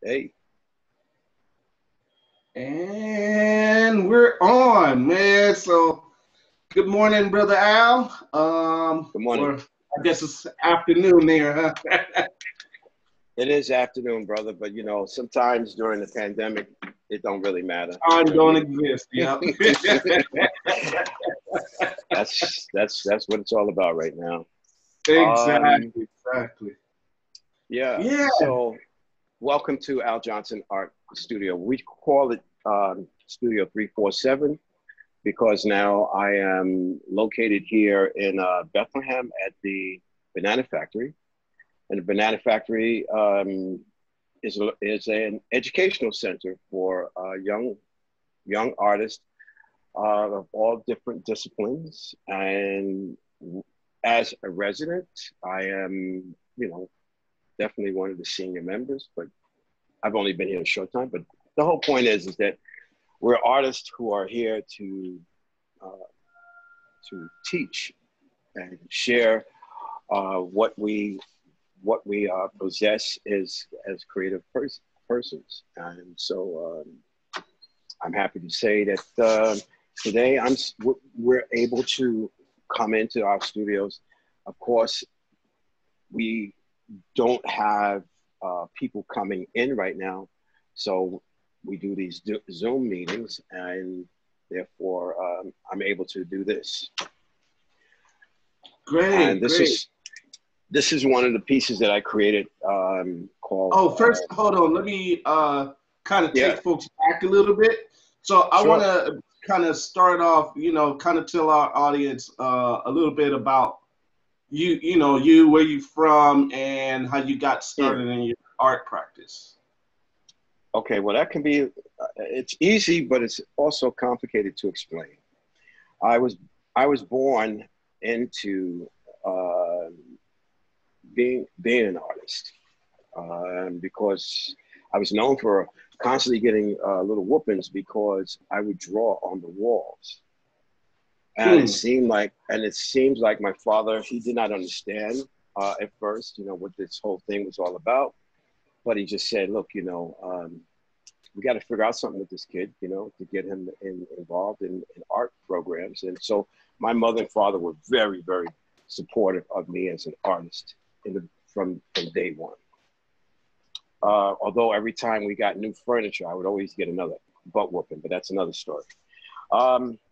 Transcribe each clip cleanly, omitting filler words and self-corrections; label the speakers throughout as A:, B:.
A: Hey,
B: And we're on, man. So good morning, brother Al.
A: good morning.
B: Or I guess it's afternoon there, huh?
A: It is afternoon, brother, but sometimes during the pandemic, it don't really matter.
B: Time don't exist. Yep.
A: That's what it's all about right now. Um,
B: Exactly. Exactly.
A: yeah.
B: Yeah.
A: So, welcome to Al Johnson Art Studio. We call it Studio 347 because now I am located here in Bethlehem at the Banana Factory, and the Banana Factory is an educational center for young artists of all different disciplines. And as a resident, I am, definitely one of the senior members, but I've only been here a short time. But the whole point is that we're artists who are here uh, to teach and share what we possess as creative persons. And so I'm happy to say that today we're able to come into our studios. Of course, we don't have people coming in right now, so we do these Zoom meetings, and therefore I'm able to do this. And
B: Great.
A: this
B: Great.
A: is this is one of the pieces that I created called
B: Oh, first, hold on. Let me kind of
A: yeah,
B: take folks back a little bit. So I want
A: sure.
B: to kind of start off, kind of tell our audience a little bit about you, where you from, and how you got
A: Mm.
B: started in your art practice.
A: Okay, well that can be it's easy, but it's also complicated to explain. I was I was born into uh, being an artist because I was known for constantly getting little whoopings because I would draw on the walls. And
B: Hmm.
A: it seems like my father, he did not understand at first, what this whole thing was all about. But he just said, look, we got to figure out something with this kid, to get him involved in art programs. And so my mother and father were very, very supportive of me as an artist from day one. Although every time we got new furniture, I would always get another butt whooping, but that's another story.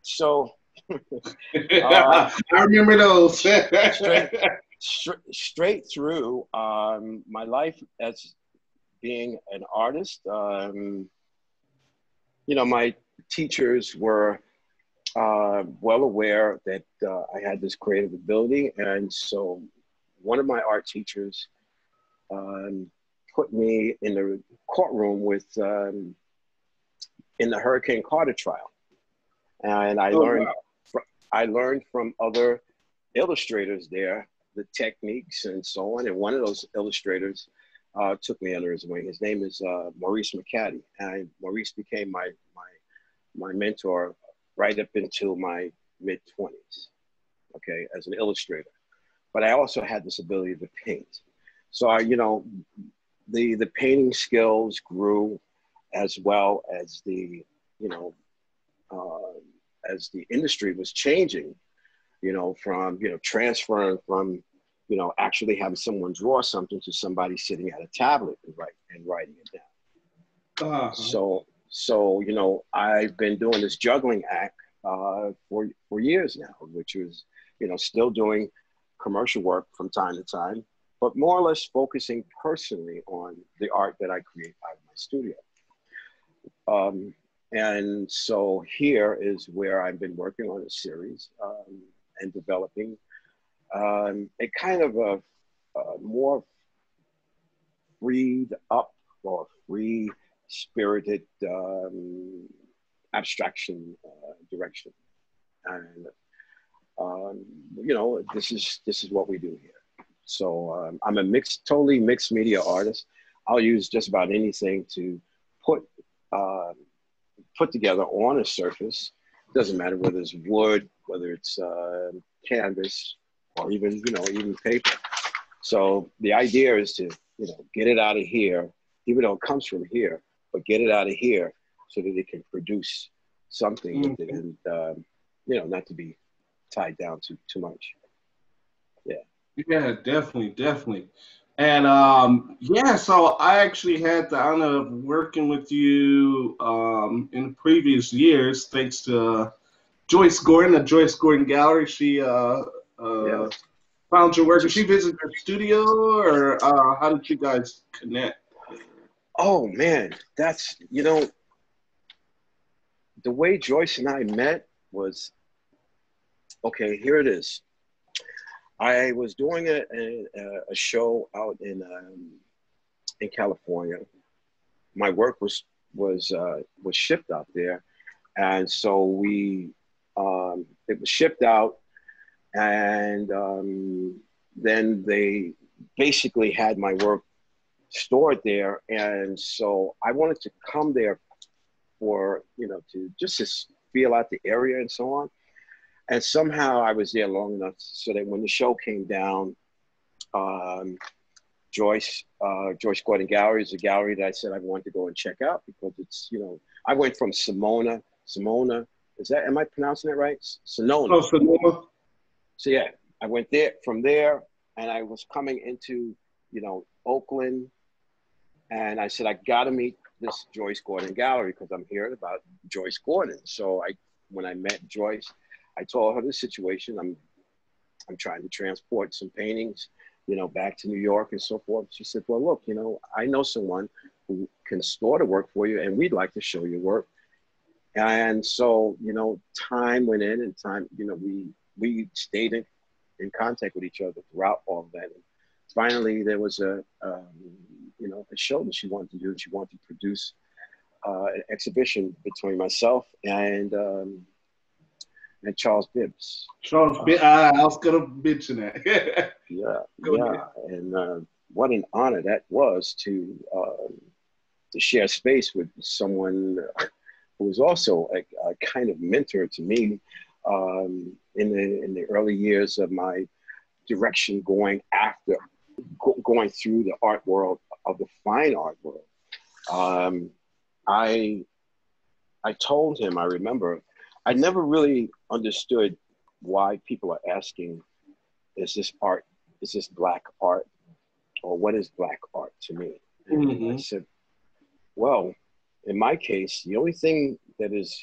A: So uh,
B: I remember those.
A: straight, straight through my life as being an artist, my teachers were well aware that I had this creative ability, and so one of my art teachers um, put me in the courtroom with in the Hurricane Carter trial, and
B: Oh wow.
A: I learned from other illustrators there the techniques and so on. And one of those illustrators took me under his wing. His name is Maurice McCaddy, and Maurice became my mentor right up until my mid 20s. Okay, as an illustrator, but I also had this ability to paint. So the painting skills grew as well as you know uh, as the industry was changing, from transferring from actually having someone draw something to somebody sitting at a tablet and writing it down.
B: Uh-huh.
A: So I've been doing this juggling act for years now, which is still doing commercial work from time to time, but more or less focusing personally on the art that I create out of my studio. Um, and so here is where I've been working on a series and developing a kind of a more freed up or free spirited abstraction direction. And this is what we do here. So I'm a totally mixed media artist. I'll use just about anything to put uh, put together on a surface. It doesn't matter whether it's wood, whether it's canvas, or even paper. So the idea is to get it out of here even though it comes from here, but get it out of here so that it can produce something with it, and you know, not to be tied down to too much. Yeah.
B: Yeah, definitely, definitely. And yeah, so I actually had the honor of working with you in previous years, thanks to Joyce Gordon, the Joyce Gordon Gallery. She
A: Yeah.
B: found your work. Did she
A: Just,
B: visit your studio, or how did you guys connect?
A: oh man, that's, you know, the way Joyce and I met was, okay, here it is. I was doing a show out in California. My work was shipped out there, and so it was shipped out, and then they basically had my work stored there, and so I wanted to come there for, you know, to just to feel out the area and so on. And somehow I was there long enough so that when the show came down, um, Joyce Gordon Gallery is a gallery that I said I wanted to go and check out because it's, you know, I went from Simona, am I pronouncing it right? Sonona.
B: Oh, Sonoma.
A: So yeah, I went there from there, and I was coming into, you know, Oakland, and I said, I got to meet this Joyce Gordon Gallery because I'm hearing about Joyce Gordon. So when I met Joyce, I told her the situation. I'm trying to transport some paintings, you know, back to New York and so forth. She said, well, look, you know, I know someone who can store the work for you, and we'd like to show your work. And so, you know, time went in, and time, you know, we stayed in contact with each other throughout all of that. And finally, there was you know, a show that she wanted to do. She wanted to produce an exhibition between myself and Charles Bibbs.
B: Charles Bibbs. I was gonna mention that.
A: Yeah,
B: Go
A: yeah,
B: ahead.
A: and what an honor that was to share space with someone who was also a kind of mentor to me in the early years of my direction going through the art world of the fine art world. I I told him, I remember, I never really understood why people are asking, is this art, is this black art, or what is black art to me? And I said, well, in my case, the only thing that is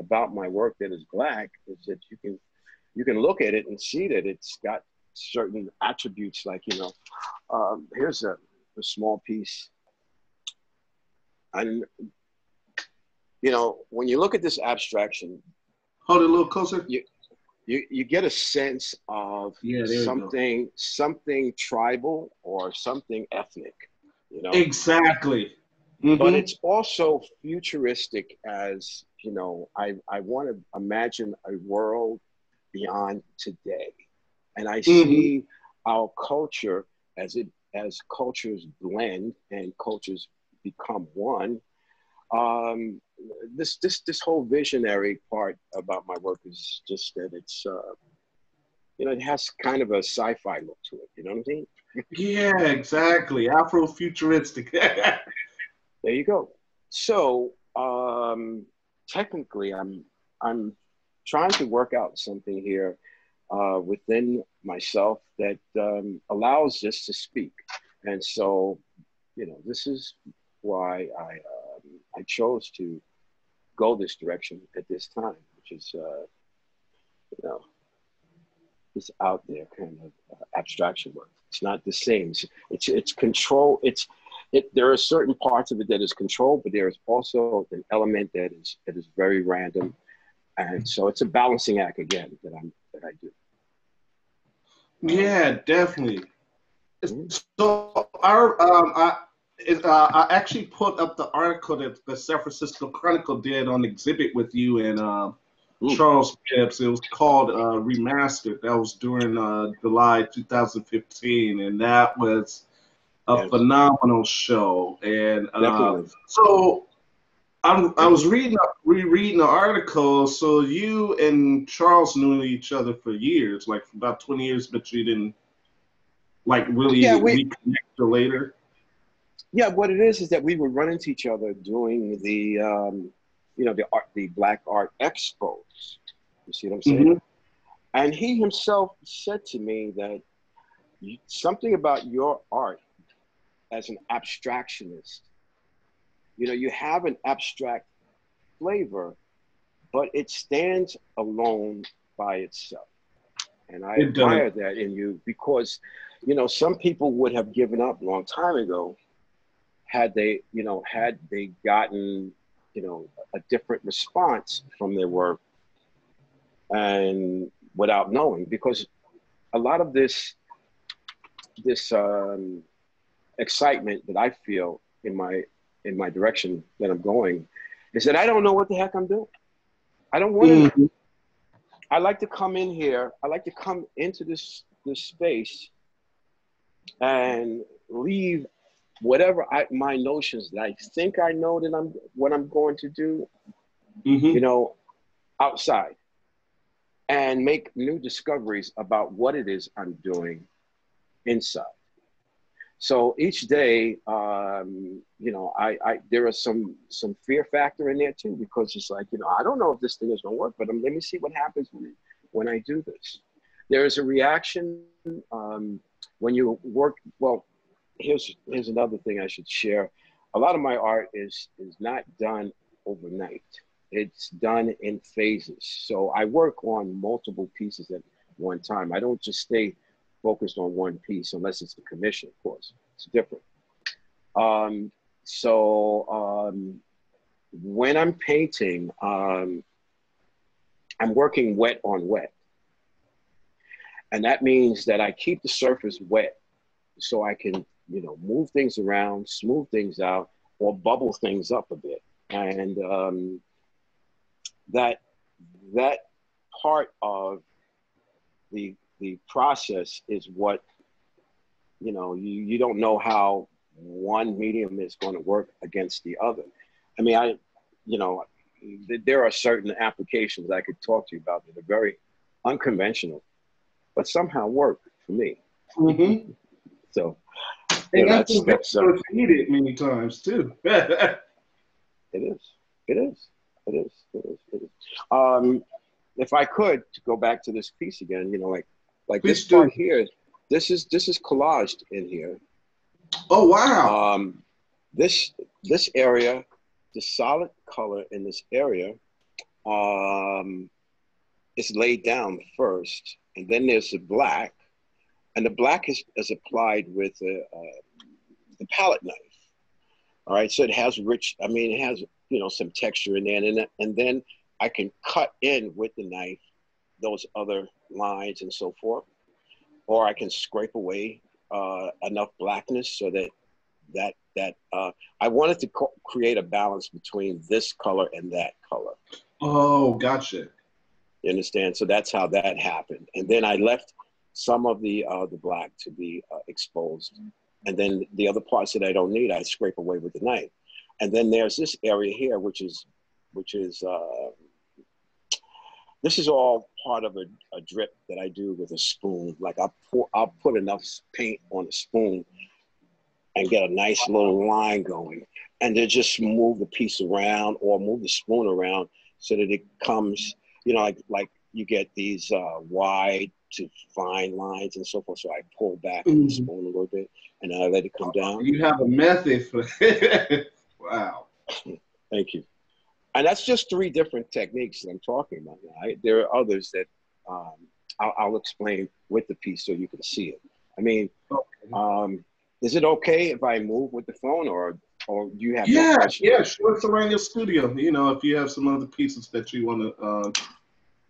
A: about my work that is black is that you can look at it and see that it's got certain attributes, like, here's a small piece. And, when you look at this abstraction,
B: hold it a little closer.
A: You get a sense of something tribal or something ethnic,
B: Exactly. Mm-hmm.
A: But it's also futuristic, as I want to imagine a world beyond today, and I see our culture as cultures blend and cultures become one. This whole visionary part about my work is just that it's it has kind of a sci-fi look to it. You know what I'm saying?
B: Yeah, exactly. Afro-futuristic.
A: There you go. So technically, I'm trying to work out something here within myself that allows us to speak, and so this is why I chose to go this direction at this time, which is this out there kind of abstraction work. It's not the same. It's control. There are certain parts of it that is controlled, but there is also an element that is very random, and so it's a balancing act again that I do.
B: Yeah, definitely. So I actually put up the article that the San Francisco Chronicle did on exhibit with you and Charles Bibbs. It was called Remastered. That was during July 2015, and that was a phenomenal show. And so I was rereading the article. So you and Charles knew each other for years, like for about 20 years, but you didn't really reconnect till later.
A: Yeah, what it is that we would run into each other doing the, the Black Art Expos. You see what I'm saying?
B: Mm-hmm.
A: And he himself said to me that something about your art as an abstractionist, you have an abstract flavor, but it stands alone by itself. And I
B: It does.
A: admire that in you because, some people would have given up a long time ago had they gotten, a different response from their work and without knowing, because a lot of this excitement that I feel in my direction that I'm going is that I don't know what the heck I'm doing. I don't want to know.
B: Mm-hmm.
A: I like to come in here. I like to come into this space and leave whatever my notions that I think I know that what I'm going to do, you
B: Mm-hmm.
A: know, outside and make new discoveries about what it is I'm doing inside. So each day, I there are some fear factor in there too, because it's like, I don't know if this thing is gonna work, but let me see what happens when I do this. There is a reaction when you work. Well, here's another thing I should share. A lot of my art is not done overnight. It's done in phases. So I work on multiple pieces at one time. I don't just stay focused on one piece unless it's a commission, of course. It's different. Um, so when I'm painting, I'm working wet on wet. And that means that I keep the surface wet so I can, move things around, smooth things out, or bubble things up a bit. And that that part of the process is what, you don't know how one medium is going to work against the other. I mean, you know, there are certain applications I could talk to you about that are very unconventional, but somehow work for me.
B: Mm-hmm.
A: So,
B: And that's
A: that's
B: what's needed many times too.
A: it is, it is, it is, it is, it is. If I could to go back to this piece again, like this
B: Please do.
A: part here, this is collaged in here.
B: Oh wow.
A: Um, this area, the solid color in this area, um, is laid down first, and then there's the black, and the black is applied with the palette knife. All right, so it has rich. I mean, it has some texture in there, and then I can cut in with the knife those other lines and so forth, or I can scrape away enough blackness so that I wanted to create a balance between this color and that color.
B: Oh, gotcha.
A: You understand? So that's how that happened, and then I left some of the black to be exposed, and then the other parts that I don't need, I scrape away with the knife. And then there's this area here, which is this is all part of a drip that I do with a spoon. Like I'll put enough paint on a spoon and get a nice little line going, and then just move the piece around or move the spoon around so that it comes, like you get these wide to fine lines and so forth. So I pull back on the
B: Mhm.
A: spoon a little bit, and then I let it come down.
B: You have a method for wow.
A: Thank you. And that's just three different techniques that I'm talking about now. There are others that um, I'll explain with the piece so you can see it. I mean,
B: Okay.
A: is it okay if I move with the phone, or do you have more
B: Yeah,
A: questions?
B: yeah, sure. It's around your studio. If you have some other pieces that you want to
A: Okay.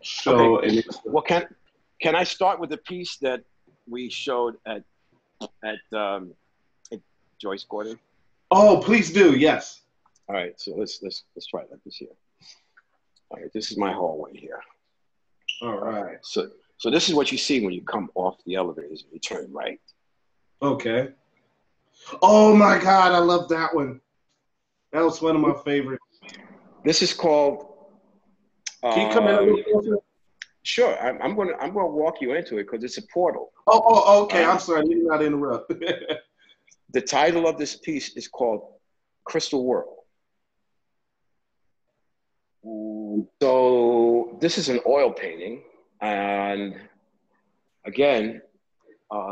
B: show and
A: Well, can I start with the piece that we showed at Joyce Gordon?
B: oh, please do. Yes.
A: All right. So let's try it like this here. All right. This is my hallway here.
B: All
A: All right.
B: right.
A: So this is what you see when you come off the elevators and you turn right.
B: Okay. Oh my God, I love that one. That was one of my favorites.
A: This is called.
B: Can you come in a little
A: Um,
B: closer?
A: sure. I'm gonna walk you into it because it's a portal.
B: Oh,
A: All
B: okay. I'm
A: right.
B: sorry. I did not interrupt.
A: The title of this piece is called Crystal World. So this is an oil painting, and again,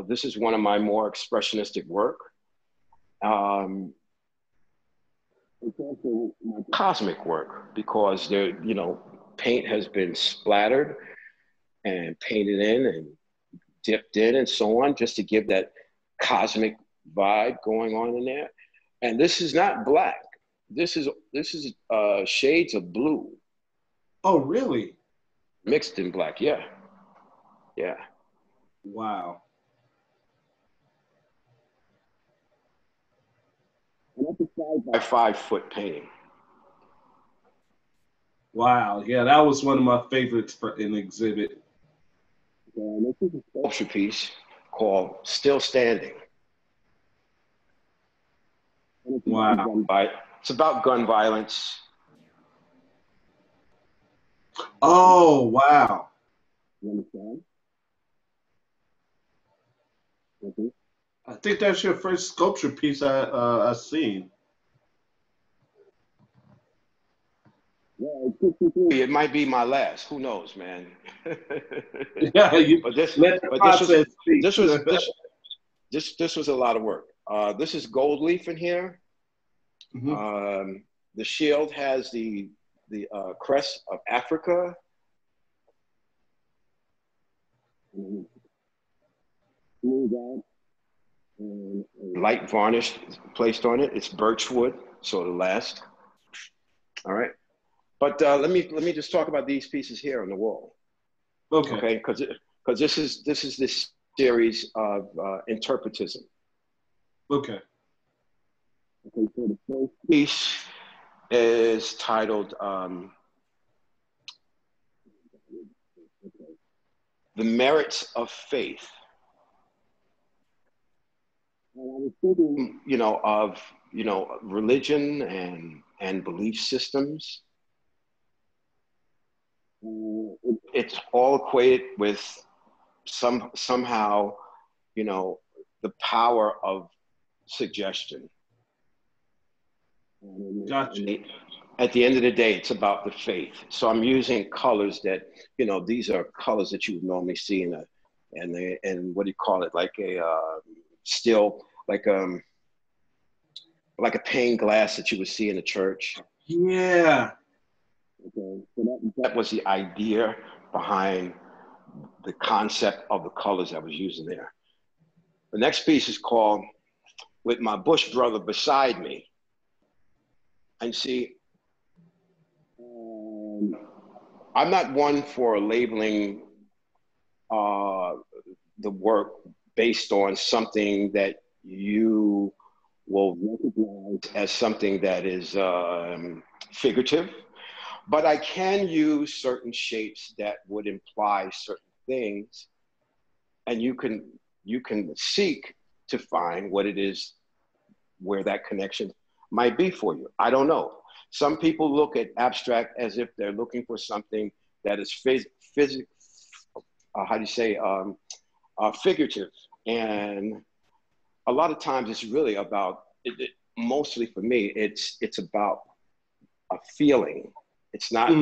A: this is one of my more expressionistic work. It's also my cosmic work because there, you know, paint has been splattered and painted in and dipped in and so on, just to give that cosmic vibe going on in there. And this is not black. This is shades of blue.
B: Oh, really?
A: Mixed in black, yeah. Yeah.
B: Wow.
A: And that's a 5 by 5 foot painting.
B: Wow. Yeah, that was one of my favorites for an exhibit.
A: This is a sculpture piece called Still Standing.
B: Wow.
A: It's about gun violence.
B: Oh, wow.
A: You understand?
B: I think that's your first sculpture piece I've seen.
A: Yeah, it might be my last. Who knows, man?
B: Yeah,
A: this was a lot of work. This is gold leaf in here.
B: Mm-hmm.
A: The shield has the crest of Africa. Light varnish placed on it. It's birchwood, so it'll last. All right. But let me just talk about these pieces here on the wall.
B: Okay.
A: Because this is this series of interpretism.
B: Okay.
A: Okay. So the first piece is titled "The Merits of Faith." And I was thinking, of religion and belief systems. It's all equated with somehow, the power of suggestion.
B: Gotcha.
A: At the end of the day, it's about the faith. So I'm using colors that, these are colors that you would normally see in and what do you call it? Like a still like a pane glass that you would see in a church.
B: Yeah.
A: Okay, so that was the idea behind the concept of the colors that was using there. The next piece is called "With My Bush Brother Beside Me." And see, I'm not one for labeling the work based on something that you will recognize as something that is figurative. But I can use certain shapes that would imply certain things, and you can seek to find what it is, where that connection might be for you. I don't know. Some people look at abstract as if they're looking for something that is figurative, and a lot of times it's really about mostly for me, it's about a feeling. It's not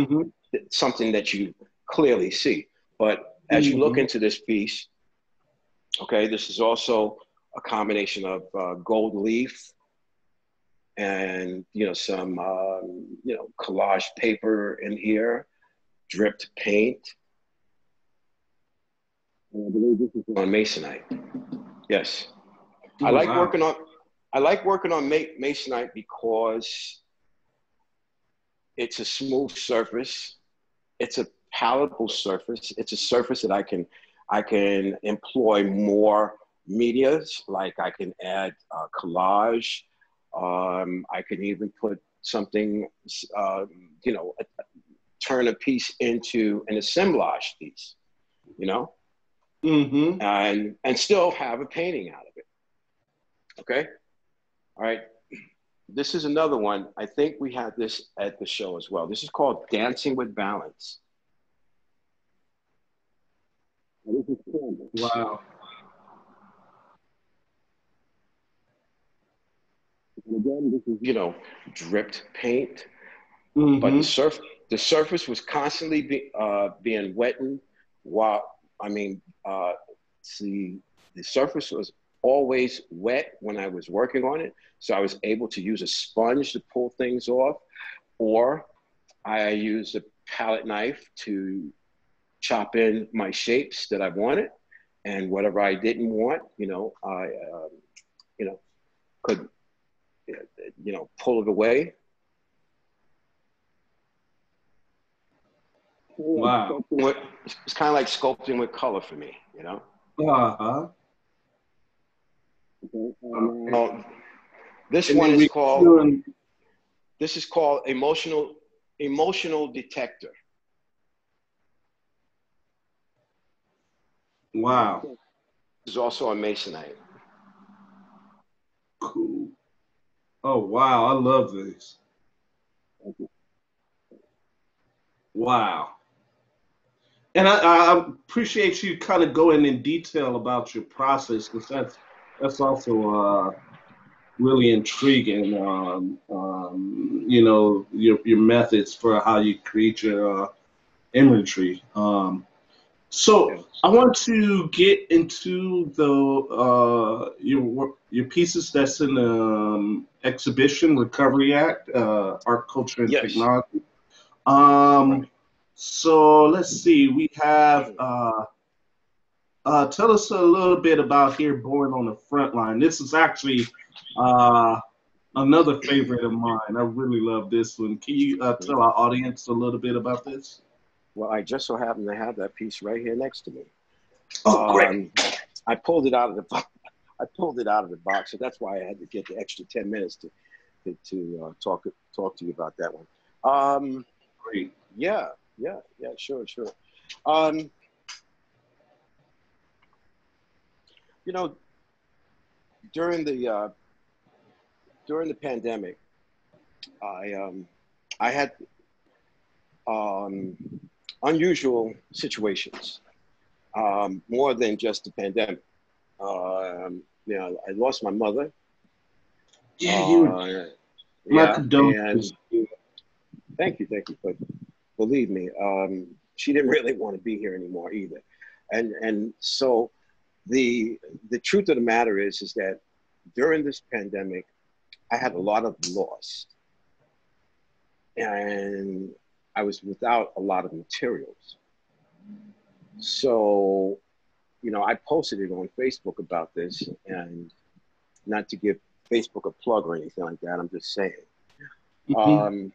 A: something that you clearly see. But as you look into this piece, okay, this is also a combination of gold leaf and some collage paper in here, dripped paint. And I believe this is on masonite. Yes, I like working on masonite because it's a smooth surface. It's a palatable surface. It's a surface that I can employ more medias. Like I can add collage. I can even put something, turn a piece into an assemblage piece, and still have a painting out of it. Okay. All right. This is another one. I think we had this at the show as well. This is called Dancing with Balance.
B: Wow.
A: Again, this is, dripped paint, but
B: Mm-hmm.
A: the surface was constantly being wetted while, I mean, see, the surface was always wet when I was working on it. So I was able to use a sponge to pull things off, or I used a palette knife to chop in my shapes that I wanted, and whatever I didn't want, I, you know, could, pull it away.
B: Wow.
A: It's kind of like sculpting with color for me,
B: Uh-huh. Okay.
A: Well, this
B: And
A: one
B: then
A: is
B: we
A: called
B: doing,
A: this is called emotional detector.
B: wow.
A: This is also a masonite.
B: Cool. Oh, wow. I love this. Wow. And I appreciate you kind of going in detail about your process because that's also really intriguing. Your methods for how you create your imagery. So
A: Yeah.
B: I want to get into the your pieces that's in the exhibition Recovery Act, Art, Culture, and
A: Yes.
B: Technology.
A: Right.
B: Um, so let's see. We have tell us a little bit about here, Born on the Front Line. This is actually uh, another favorite of mine. I really love this one. Can you tell our audience a little bit about this?
A: Well, I just so happen to have that piece right here next to me.
B: Oh, great.
A: Um, I pulled it out of the I pulled it out of the box, so that's why I had to get the extra 10 minutes to talk to you about that one. Um,
B: Great.
A: yeah, yeah, sure, sure. Um, you know, during the uh, during the pandemic, I had um, unusual situations, more than just the pandemic. I lost my mother.
B: Yeah, you.
A: Uh,
B: My
A: yeah,
B: condolences.
A: and thank you. But believe me, she didn't really want to be here anymore either. And so the truth of the matter is that during this pandemic, I had a lot of loss, and I was without a lot of materials. So I posted it on Facebook about this, and not to give Facebook a plug or anything like that. I'm just saying.
B: Mhm.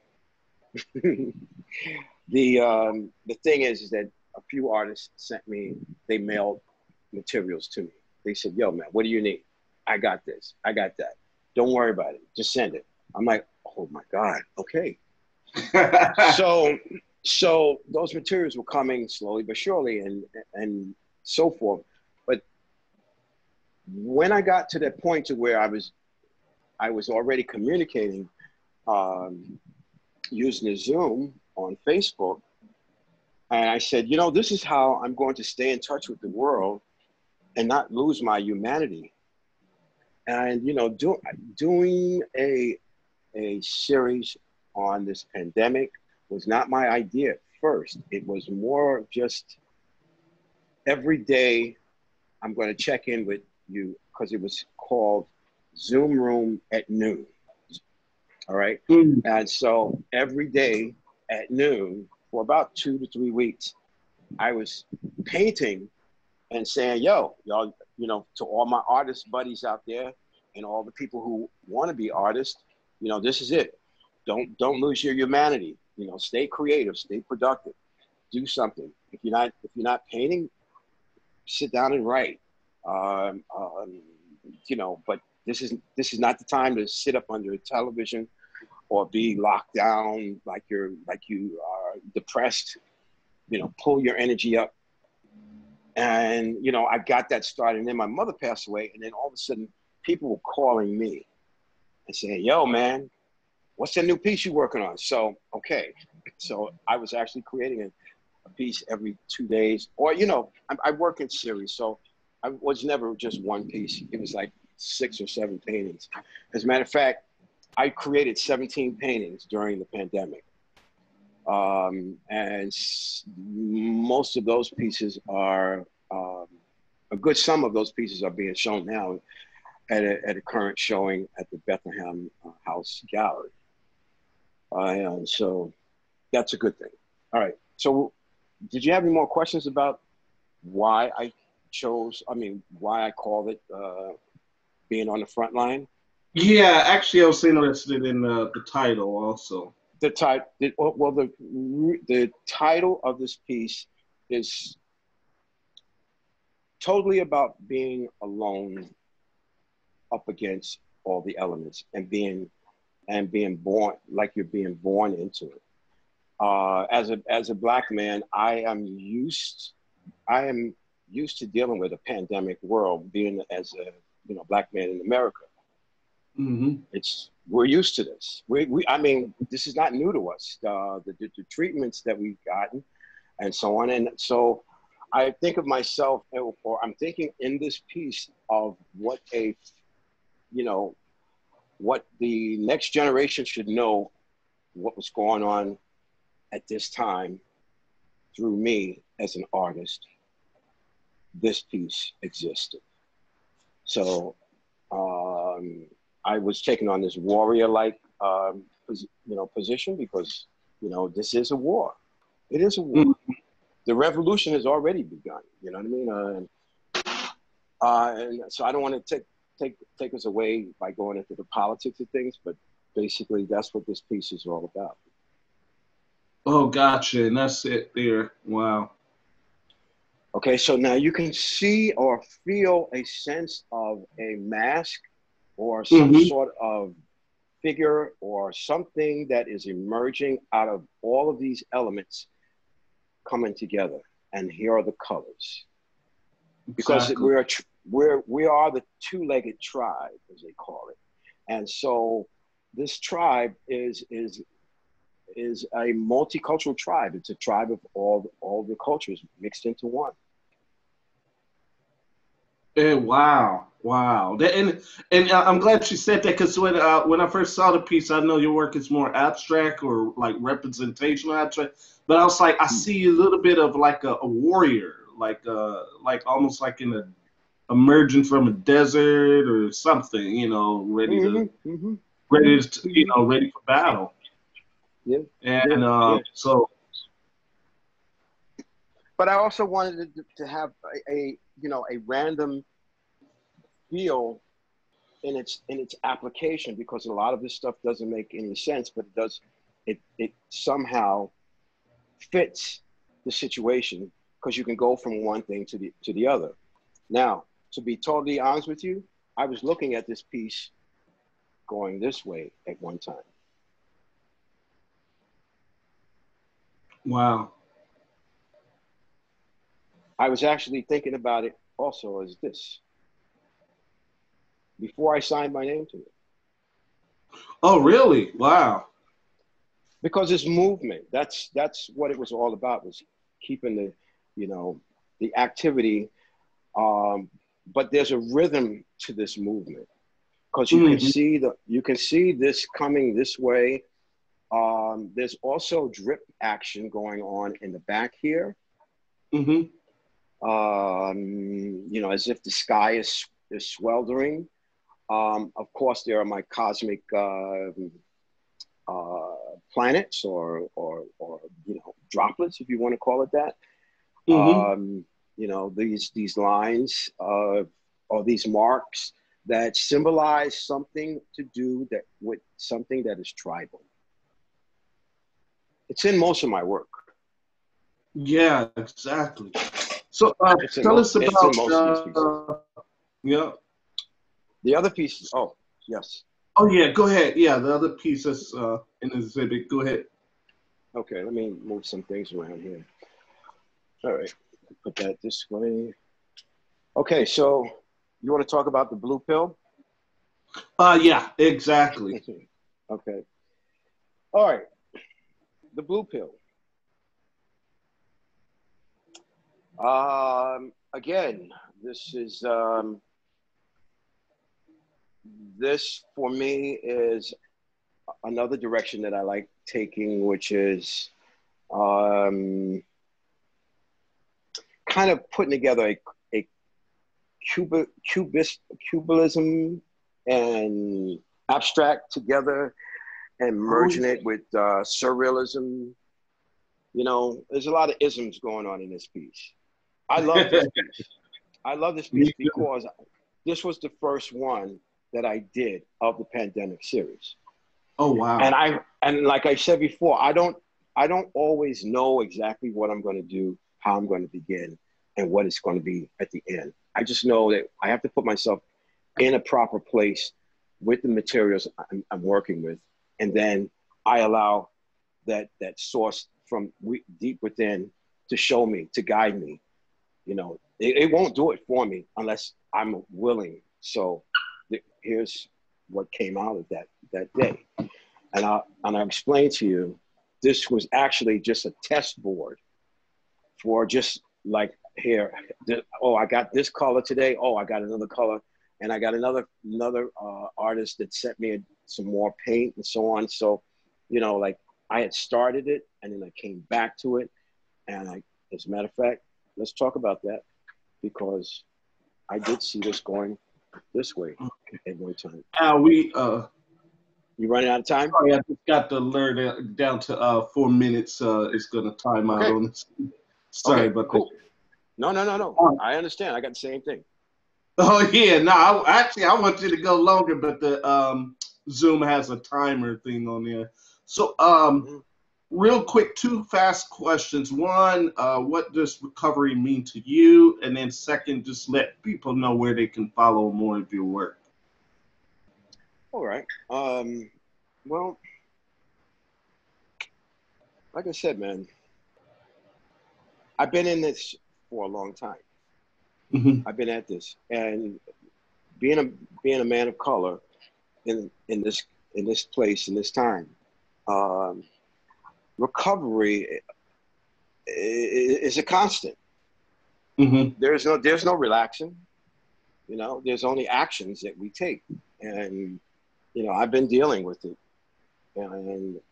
A: Um, the thing is that a few artists sent me. They mailed materials to me. They said, "Yo, man, what do you need? I got this. I got that. Don't worry about it. Just send it." I'm like, "Oh my god, okay." So so those materials were coming slowly but surely, and so forth. But when I got to that point to where I was already communicating, um, using the Zoom on Facebook. And I said, this is how I'm going to stay in touch with the world and not lose my humanity. And, doing a series on this pandemic was not my idea at first. It was more of just every day I'm going to check in with you because it was called Zoom Room at noon. All right.
B: Mm.
A: And so every day at noon for about 2 to 3 weeks, I was painting and saying, yo, y'all, to all my artist buddies out there and all the people who want to be artists, this is it. Don't lose your humanity. Stay creative, stay productive, do something. If you're not painting, sit down and write. But this is not the time to sit up under a television or be locked down like you are depressed. Pull your energy up. And I got that started. And then my mother passed away, and then all of a sudden, people were calling me and saying, "Yo, man, what's that new piece you working on?" So okay, so I was actually creating a piece every 2 days, or I work in series, so I was never just one piece. It was like 6 or 7 paintings. As a matter of fact, I created 17 paintings during the pandemic. And most of those pieces are, a good sum of those pieces are being shown now at a current showing at the Bethlehem House Gallery. And so that's a good thing. All right. So did you have any more questions about why I chose, why I called it being on the front line?
B: Yeah, actually, I was interested in the title also.
A: The title of this piece is totally about being alone up against all the elements and being born like you're being born into it. As a Black man, I am used to dealing with a pandemic world, being as a Black man in America.
B: Mm-hmm.
A: We're used to this. This is not new to us. The treatments that we've gotten, and so on. And so, I think of myself, or I'm thinking in this piece of what what the next generation should know, what was going on at this time through me as an artist. This piece existed. So I was taking on this warrior-like position because this is a war. It is a war. Mm-hmm. The revolution has already begun. You know what I mean? And so I don't want to take us away by going into the politics of things, but basically that's what this piece is all about.
B: Oh, gotcha. And that's it there. Wow.
A: Okay, so now you can see or feel a sense of a mask or some mm-hmm. sort of figure or something that is emerging out of all of these elements coming together. And here are the colors. Because exactly. we are the two-legged tribe, as they call it. And so this tribe is a multicultural tribe. It's a tribe of all the cultures mixed into one.
B: Wow. And I'm glad you said that, because when I first saw the piece, I know your work is more abstract or like representational abstract, but I was like, I see a little bit of like a warrior, like almost like in a emerging from a desert or something, ready to ready for battle.
A: Yeah.
B: And so.
A: But I also wanted to have a random feel in its application, because a lot of this stuff doesn't make any sense, but it somehow fits the situation, because you can go from one thing to the other. Now, to be totally honest with you, I was looking at this piece going this way at one time.
B: Wow.
A: I was actually thinking about it also as this, before I signed my name to it.
B: Oh, really? Wow.
A: Because it's movement. That's what it was all about, was keeping the activity. But there's a rhythm to this movement, because you can see this coming this way. There's also drip action going on in the back here.
B: Mm-hmm.
A: As if the sky is sweltering. Of course, there are my cosmic planets or droplets, if you want to call it that. Mm-hmm. These lines or these marks that symbolize something to do with something that is tribal. It's in most of my work.
B: Yeah, exactly. So tell us about yeah.
A: The other pieces. Oh, yes.
B: Oh yeah, go ahead. Yeah, the other pieces in the exhibit. Go ahead.
A: Okay, let me move some things around here. All right, put that this way. Okay, so you want to talk about the blue pill?
B: Yeah, exactly.
A: Okay. All right, the blue pill. Again, this for me is another direction that I like taking, which is kind of putting together a cubism and abstract together and merging it with surrealism. You know, there's a lot of isms going on in this piece. I love this piece. I love this piece because this was the first one that I did of the pandemic series.
B: Oh wow!
A: And like I said before, I don't always know exactly what I'm going to do, how I'm going to begin, and what it's going to be at the end. I just know that I have to put myself in a proper place with the materials I'm working with, and then I allow that source from deep within to show me, to guide me. You know, it won't do it for me unless I'm willing. So here's what came out of that day. And I explained to you, this was actually just a test board for just like here. Oh, I got this color today. Oh, I got another color. And I got another artist that sent me some more paint and so on. So, you know, like I had started it and then I came back to it. And as a matter of fact, let's talk about that because I did see this going this way at one time. You running out of time?
B: Sorry, I just got the alert down to 4 minutes. It's going to time out on this. Sorry, but
A: cool. No. I understand. I got the same thing.
B: Oh yeah, no. I want you to go longer, but the Zoom has a timer thing on there. So real quick, 2 fast questions. One, what does recovery mean to you? And then second, just let people know where they can follow more of your work.
A: All right. Well, like I said, man, I've been in this for a long time. Mm-hmm. I've been at this, and being a man of color in this place in this time, recovery is a constant. Mm-hmm. There's no relaxing. You know, there's only actions that we take, and you know, I've been dealing with it,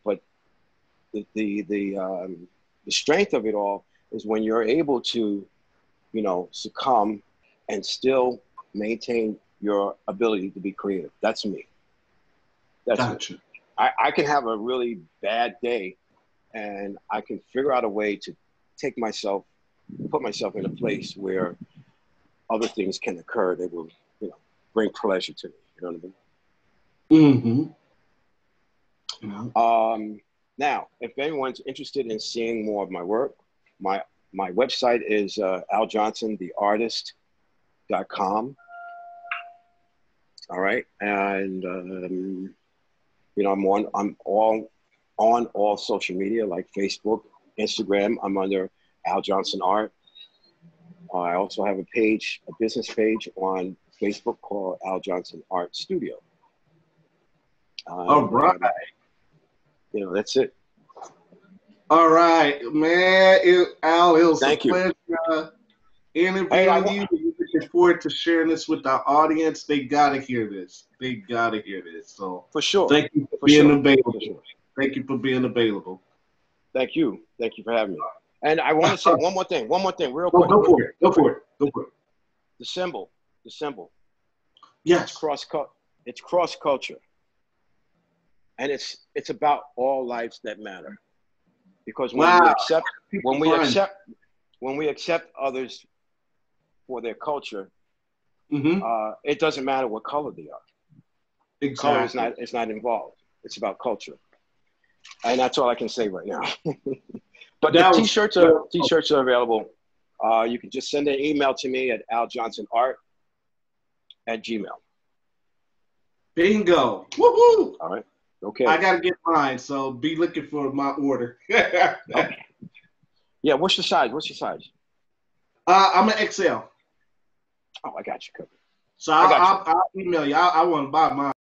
A: but the strength of it all is when you're able to, you know, succumb and still maintain your ability to be creative. That's me. That's
B: gotcha.
A: I can have a really bad day, and I can figure out a way to put myself in a place where other things can occur that will, you know, bring pleasure to me. You know what I mean? Mm-hmm. Now, if anyone's interested in seeing more of my work, my website is aljohnsontheartist.com. All right, and you know, I'm on all social media like Facebook, Instagram. I'm under Al Johnson Art. I also have a business page on Facebook called Al Johnson Art Studio.
B: All right.
A: You know, that's it.
B: All right, man. Al, it was a pleasure interviewing you. Looking forward to sharing this with our audience. They gotta hear this. So
A: for sure.
B: Thank you for being available. Thank you for being available.
A: Thank you for having me. And I want to say one more thing, real quick.
B: Go for it.
A: The symbol.
B: Yes.
A: It's cross culture. And it's about all lives that matter. Because when we accept others for their culture, it doesn't matter what color they are.
B: Exactly.
A: Color is not involved. It's about culture. And that's all I can say right now. But the t-shirts are available. You can just send an email to me at aljohnsonart@gmail.
B: Bingo. Woohoo!
A: All right. Okay.
B: I gotta get mine, so be looking for my order.
A: Okay. Yeah, what's your size?
B: I'm an XL.
A: Oh, I got you covered.
B: So I'll email you. I want to buy mine.